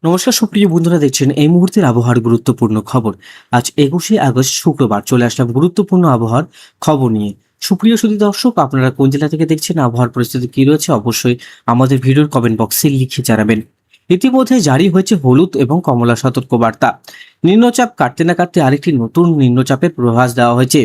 নমস্কার সুপ্রিয় বন্ধুরা, দেখছেন এই মুহূর্তের আবহাওয়ার গুরুত্বপূর্ণ খবর। আজ 21শে আগস্ট শুক্রবার চলে আসলাম গুরুত্বপূর্ণ আবহাওয়ার খবর নিয়ে। সুপ্রিয় সুধী দর্শক, আপনারা কোন জেলা থেকে দেখছেন, আবহাওয়ার পরিস্থিতি কি রয়েছে, অবশ্যই আমাদের ভিডিওর কমেন্ট বক্সে লিখে জানাবেন। ইতিমধ্যে জারি হয়েছে হলুদ এবং কমলা সতর্কবার্তা। নিম্নচাপ কাটতে না কাটতে আরেকটি নতুন নিম্নচাপের পূর্বাভাস দেওয়া হয়েছে।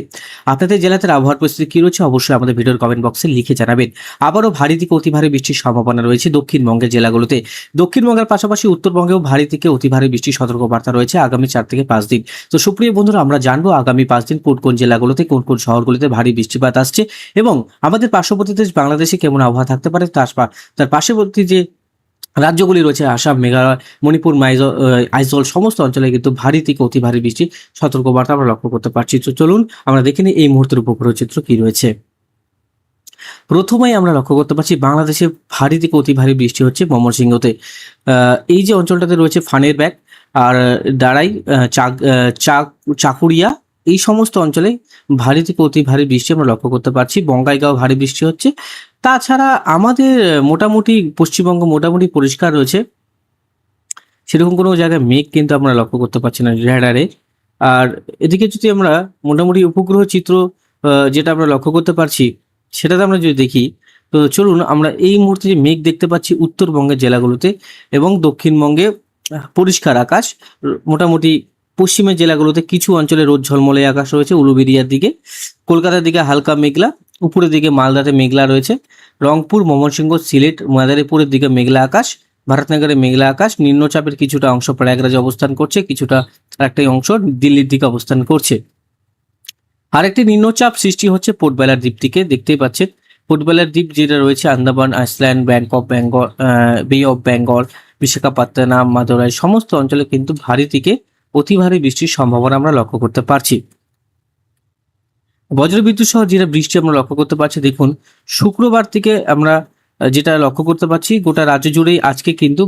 আপনাদের জেলাতে আবহাওয়ার পরিস্থিতি কি রয়েছে, অবশ্যই আমাদের ভিডিওর কমেন্ট বক্সে লিখে জানাবেন। আবারও ভারী থেকে অতি ভারী বৃষ্টির সম্ভাবনা রয়েছে দক্ষিণবঙ্গের জেলাগুলোতে। দক্ষিণবঙ্গের পাশাপাশি উত্তরবঙ্গেও ভারী থেকে অতি ভারী বৃষ্টির সতর্কবার্তা রয়েছে আগামী 4 থেকে 5 দিন। তো সুপ্রিয় বন্ধুরা, আমরা জানবো আগামী 5 দিন কোন কোন জেলাগুলোতে, কোন কোন শহরগুলোতে ভারী বৃষ্টিপাত আসছে এবং আমাদের পার্শ্ববর্তী দেশ বাংলাদেশে কেমন আবহাওয়া থাকতে পারে। তার পার্শ্ববর্তী যে রাজ্যগুলি রয়েছে, আসাম, মেঘালয়, মণিপুর, আইজল সমস্ত অঞ্চলে কিন্তু ভারী থেকে অতি ভারী বৃষ্টির সতর্কবার্তা আমরা লক্ষ্য করতে পারছি। তো চলুন আমরা দেখে নিই এই মুহূর্তের উপগ্রহ চিত্র কি রয়েছে। প্রথমেই আমরা লক্ষ্য করতে পারছি বাংলাদেশে ভারী থেকে অতি ভারী বৃষ্টি হচ্ছে ময়মনসিংহতে। এই যে অঞ্চলটাতে রয়েছে ফানের ব্যাগ আর দাঁড়াই, চাকুরিয়া, এই সমস্ত অঞ্চলে ভারী থেকে অতি ভারী বৃষ্টি আমরা লক্ষ্য করতে পারছি। বঙ্গাইগাঁও ভারী বৃষ্টি হচ্ছে। তাছাড়া আমাদের মোটামুটি পশ্চিমবঙ্গ মোটামুটি পরিষ্কার রয়েছে, সেরকম কোনো জায়গায় মেঘ কিন্তু আমরা লক্ষ্য করতে পারছি না রেডারে। আর এদিকে যদি আমরা মোটামুটি উপগ্রহ চিত্র যেটা আমরা লক্ষ্য করতে পারছি, সেটাতে আমরা যদি দেখি, তো চলুন আমরা এই মুহূর্তে যে মেঘ দেখতে পাচ্ছি উত্তরবঙ্গের জেলাগুলোতে এবং দক্ষিণবঙ্গে পরিষ্কার আকাশ। মোটামুটি পশ্চিমের জেলাগুলোতে কিছু অঞ্চলে রোদ ঝলমলে আকাশ রয়েছে, উলুবেড়িয়ার দিকে, কলকাতার দিকে হালকা মেঘলা, উপরের দিকে মালদাতে মেঘলা রয়েছে, রংপুর, ময়মনসিংহ, সিলেট, মাদারীপুরের দিকে মেঘলা আকাশ, ভারতনগরে মেঘলা আকাশ। নিম্নচাপের কিছুটা অংশ প্রয়াগরাজে অবস্থান করছে, কিছুটা আরেকটি অংশ দিল্লির দিকে অবস্থান করছে। আরেকটি নিম্নচাপ সৃষ্টি হচ্ছে পোর্টবেলার দ্বীপ থেকে, দেখতেই পাচ্ছেন পোর্টবেলার দ্বীপ যেটা রয়েছে আন্দামান, আইসল্যান্ড, বে অফ বেঙ্গল, বিশাখাপত্তনম, মাদুরাই সমস্ত অঞ্চলে কিন্তু ভারী থেকে অতি ভারী বৃষ্টির সম্ভাবনা আমরা লক্ষ্য করতে পারছি। বজ্রবিদ্যুৎ সহ যেটা বৃষ্টি আমরা লক্ষ্য করতে পারছি, দেখুন শুক্রবার থেকে আমরা যেটা লক্ষ্য করতে পারছি গোটা রাজ্য জুড়েই আজকে কিন্তু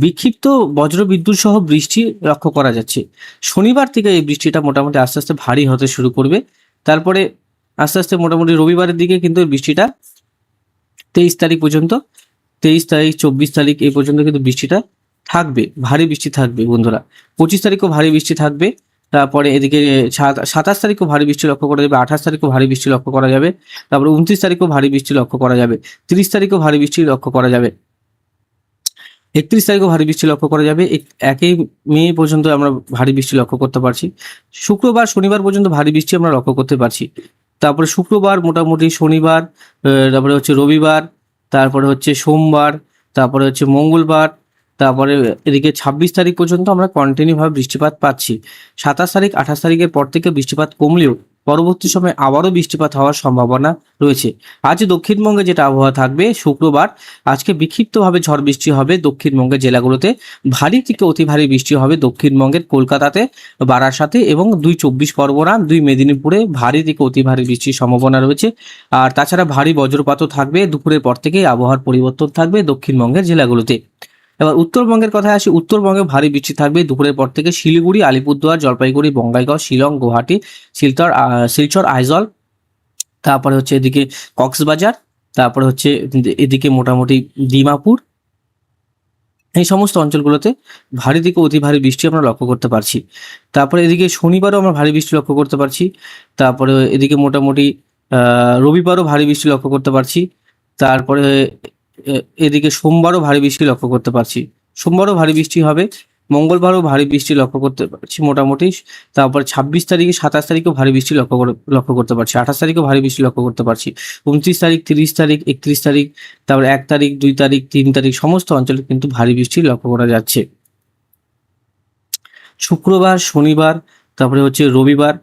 বিক্ষিপ্ত বজ্রবিদ্যুৎ সহ বৃষ্টি লক্ষ্য করা যাচ্ছে। শনিবার থেকে এই বৃষ্টিটা মোটামুটি আস্তে আস্তে ভারী হতে শুরু করবে। তারপরে আস্তে আস্তে মোটামুটি রবিবারের দিকে কিন্তু এই বৃষ্টিটা 23 তারিখ পর্যন্ত, 23 তারিখ, 24 তারিখ এই পর্যন্ত কিন্তু বৃষ্টিটা থাকবে, ভারী বৃষ্টি থাকবে বন্ধুরা। 25 তারিখও ভারী বৃষ্টি থাকবে। তারপরে এদিকে 27 তারিখও ভারী বৃষ্টি লক্ষ্য করা যাবে, 28 তারিখও ভারী বৃষ্টি লক্ষ্য করা যাবে, তারপরে 29 তারিখও ভারী বৃষ্টি লক্ষ্য করা যাবে, 30 তারিখও ভারী বৃষ্টি লক্ষ্য করা যাবে, 31 তারিখও ভারী বৃষ্টি লক্ষ্য করা যাবে। 1 মে পর্যন্ত আমরা ভারী বৃষ্টি লক্ষ্য করতে পারছি। শুক্রবার, শনিবার পর্যন্ত ভারী বৃষ্টি আমরা লক্ষ্য করতে পারছি। তারপরে শুক্রবার, মোটামুটি শনিবার, তারপরে হচ্ছে রবিবার, তারপরে হচ্ছে সোমবার, তারপরে হচ্ছে মঙ্গলবার, তারপরে এদিকে 26 তারিখ পর্যন্ত আমরা কন্টিনিউ ভাবে বৃষ্টিপাত পাচ্ছি। 27 তারিখ, 28 তারিখের পর থেকে বৃষ্টিপাত কমলেও পরবর্তী সময় আবারও বৃষ্টিপাত হওয়ার সম্ভাবনা রয়েছে। আজ দক্ষিণবঙ্গে যেটা আবহাওয়া থাকবে, শুক্রবার আজকে বিক্ষিপ্তভাবে ঝড় বৃষ্টি হবে দক্ষিণবঙ্গের জেলাগুলোতে। ভারী থেকে অতি ভারী বৃষ্টি হবে দক্ষিণবঙ্গের কলকাতাতে, বারাসাতে এবং 2 চব্বিশ পরগনা, 2 মেদিনীপুরে ভারী থেকে অতি ভারী বৃষ্টির সম্ভাবনা রয়েছে। আর তাছাড়া ভারী বজ্রপাতও থাকবে, দুপুরের পর থেকে আবহাওয়ার পরিবর্তন থাকবে দক্ষিণবঙ্গের জেলাগুলোতে। এবার উত্তরবঙ্গের কথায় আসি, উত্তরবঙ্গে ভারী বৃষ্টি থাকবে দুপুরের পর থেকে শিলিগুড়ি, আলিপুরদুয়ার, জলপাইগুড়ি, বঙ্গাইগাঁও, শিলং, গুয়াহাটি, শিলচর, আইজল, তারপরে হচ্ছে এদিকে কক্সবাজার, তারপরে হচ্ছে এদিকে মোটামুটি ডিমাপুর, এই সমস্ত অঞ্চলগুলোতে ভারী থেকে অতি ভারী বৃষ্টি আমরা লক্ষ্য করতে পারছি। তারপরে এদিকে শনিবারও আমরা ভারী বৃষ্টি লক্ষ্য করতে পারছি। তারপরে এদিকে মোটামুটি রবিবারও ভারী বৃষ্টি লক্ষ্য করতে পারছি। তারপরে এদিকে সোমবারও ভারী বৃষ্টি লক্ষ্য করতে পারছি। সোমবারও ভারী বৃষ্টি হবে, মঙ্গলবারও ভারী বৃষ্টি লক্ষ্য করতে পারছি মোটামুটি। তারপর 26 তারিখে, 27 তারিখেও ভারী বৃষ্টি লক্ষ্য করতে পারছি, 28 তারিখেও ভারী বৃষ্টি লক্ষ্য করতে পারছি, 29 তারিখ, 30 তারিখ, 31 তারিখ, তারপর 1 তারিখ, 2 তারিখ, 3 তারিখ সমস্ত অঞ্চলে কিন্তু ভারী বৃষ্টি লক্ষ্য করা যাচ্ছে। শুক্রবার, শনিবার, তারপরে হচ্ছে রবিবার,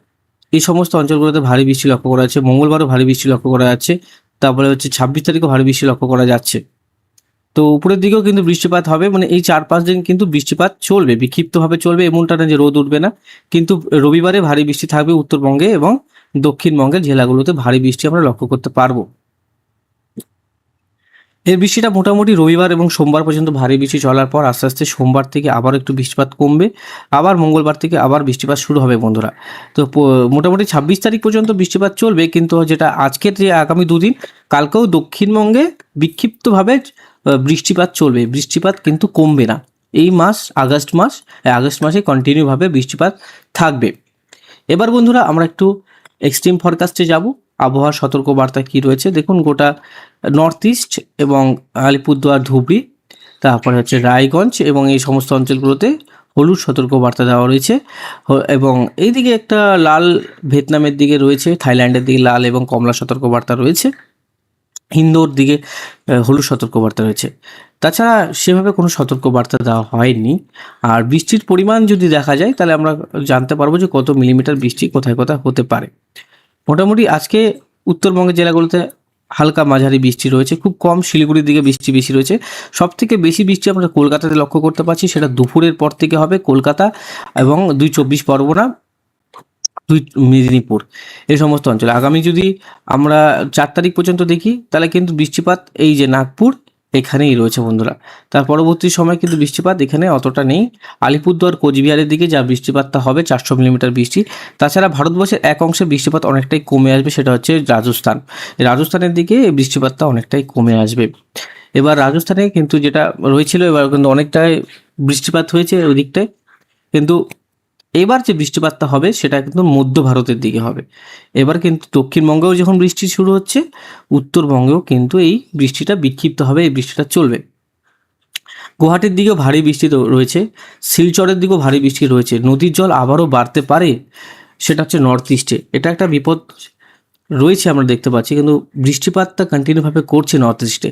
এই সমস্ত অঞ্চলগুলোতে ভারী বৃষ্টি লক্ষ্য করা যাচ্ছে। মঙ্গলবারও ভারী বৃষ্টি লক্ষ্য করা যাচ্ছে। তারপরে হচ্ছে 26 তারিখও ভারী বৃষ্টি লক্ষ্য করা যাচ্ছে। তো উপরের দিকেও কিন্তু বৃষ্টিপাত হবে, মানে এই 4-5 দিন কিন্তু বৃষ্টিপাত চলবে, বিক্ষিপ্তভাবে চলবে, এমনটা না যে রোদ উঠবে না। কিন্তু রবিবারে ভারী বৃষ্টি থাকবে উত্তরবঙ্গে এবং দক্ষিণবঙ্গের জেলাগুলোতে ভারী বৃষ্টি আমরা লক্ষ্য করতে পারবো। এই বৃষ্টিটা মোটামুটি রবিবার এবং সোমবার পর্যন্ত ভারী বৃষ্টি চলার পর আস্তে আস্তে সোমবার থেকে আবার একটু বৃষ্টিপাত কমবে, আবার মঙ্গলবার থেকে আবার বৃষ্টিপাত শুরু হবে বন্ধুরা। তো মোটামুটি 26 তারিখ পর্যন্ত বৃষ্টিপাত চলবে, কিন্তু যেটা আজকের যে আগামী 2 দিন, কালকেও দক্ষিণবঙ্গে বিক্ষিপ্তভাবে বৃষ্টিপাত চলবে, বৃষ্টিপাত কিন্তু কমবে না। এই মাস আগস্ট মাস, আগস্ট মাসে কন্টিনিউভাবে বৃষ্টিপাত থাকবে। এবার বন্ধুরা আমরা একটু এক্সট্রিম ফরকাস্টে যাব। আবহাওয়ার সতর্কবার্তা কি রয়েছে দেখুন, গোটা নর্থ ইস্ট এবং আলিপুরদুয়ার, ধুবড়ি, তারপরে হচ্ছে রায়গঞ্জ এবং এই সমস্ত অঞ্চলগুলোতে হলুদ সতর্কবার্তা দেওয়া রয়েছে। এবং এইদিকে একটা লাল ভিয়েতনামের দিকে রয়েছে, থাইল্যান্ডের দিকে লাল এবং কমলা সতর্কবার্তা রয়েছে, ইন্দোর দিকে হলুদ সতর্কবার্তা রয়েছে। তাছাড়া সেভাবে কোনো সতর্কবার্তা দেওয়া হয়নি। আর বৃষ্টির পরিমাণ যদি দেখা যায় তাহলে আমরা জানতে পারবো যে কত মিলিমিটার বৃষ্টি কোথায় কোথায় হতে পারে। মোটামুটি আজকে উত্তরবঙ্গের জেলাগুলোতে হালকা মাঝারি বৃষ্টি রয়েছে, খুব কম শিলিগুড়ির দিকে বৃষ্টি বেশি রয়েছে। সবথেকে বেশি বৃষ্টি আমরা কলকাতাতে লক্ষ্য করতে পারছি, সেটা দুপুরের পর থেকে হবে। কলকাতা এবং 2 চব্বিশ পরগনা, 2 মেদিনীপুর, এই সমস্ত অঞ্চলে। আগামী যদি আমরা 4 তারিখ পর্যন্ত দেখি তাহলে কিন্তু বৃষ্টিপাত এই যে নাগপুর এখানেই রয়েছে বন্ধুরা। তার পরবর্তী সময় কিন্তু বৃষ্টিপাত এখানে অতটা নেই। আলিপুরদুয়ার, কোচবিহারের দিকে যা বৃষ্টিপাতটা হবে 400 মিলিমিটার বৃষ্টি। তাছাড়া ভারতবর্ষের এক অংশে বৃষ্টিপাত অনেকটাই কমে আসবে, সেটা হচ্ছে রাজস্থান। রাজস্থানের দিকে এই বৃষ্টিপাতটা অনেকটাই কমে আসবে। এবার রাজস্থানে কিন্তু যেটা রয়েছিল, এবার কিন্তু অনেকটাই বৃষ্টিপাত হয়েছে ওই দিকটায়, কিন্তু এবার যে বৃষ্টিপাতটা হবে সেটা কিন্তু মধ্য ভারতের দিকে হবে। এবার কিন্তু দক্ষিণবঙ্গেও যখন বৃষ্টি শুরু হচ্ছে, উত্তরবঙ্গেও কিন্তু এই বৃষ্টিটা বিক্ষিপ্ত হবে, এই বৃষ্টিটা চলবে। গুয়াহাটির দিকেও ভারী বৃষ্টি তো রয়েছে, শিলচরের দিকেও ভারী বৃষ্টি রয়েছে। নদীর জল আবারও বাড়তে পারে, সেটা হচ্ছে নর্থ ইস্টে। এটা একটা বিপদ রয়েছে আমরা দেখতে পাচ্ছি, কিন্তু বৃষ্টিপাতটা কন্টিনিউভাবে করছে নর্থ ইস্টে।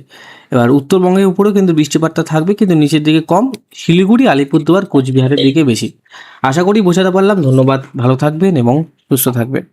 এবার উত্তরবঙ্গের উপরেও কিন্তু বৃষ্টিপাতটা থাকবে, কিন্তু নিচের দিকে কম, শিলিগুড়ি, আলিপুরদুয়ার, কোচবিহারের দিকে বেশি। আশা করি বোঝাতে পারলাম। ধন্যবাদ, ভালো থাকবেন এবং সুস্থ থাকবেন।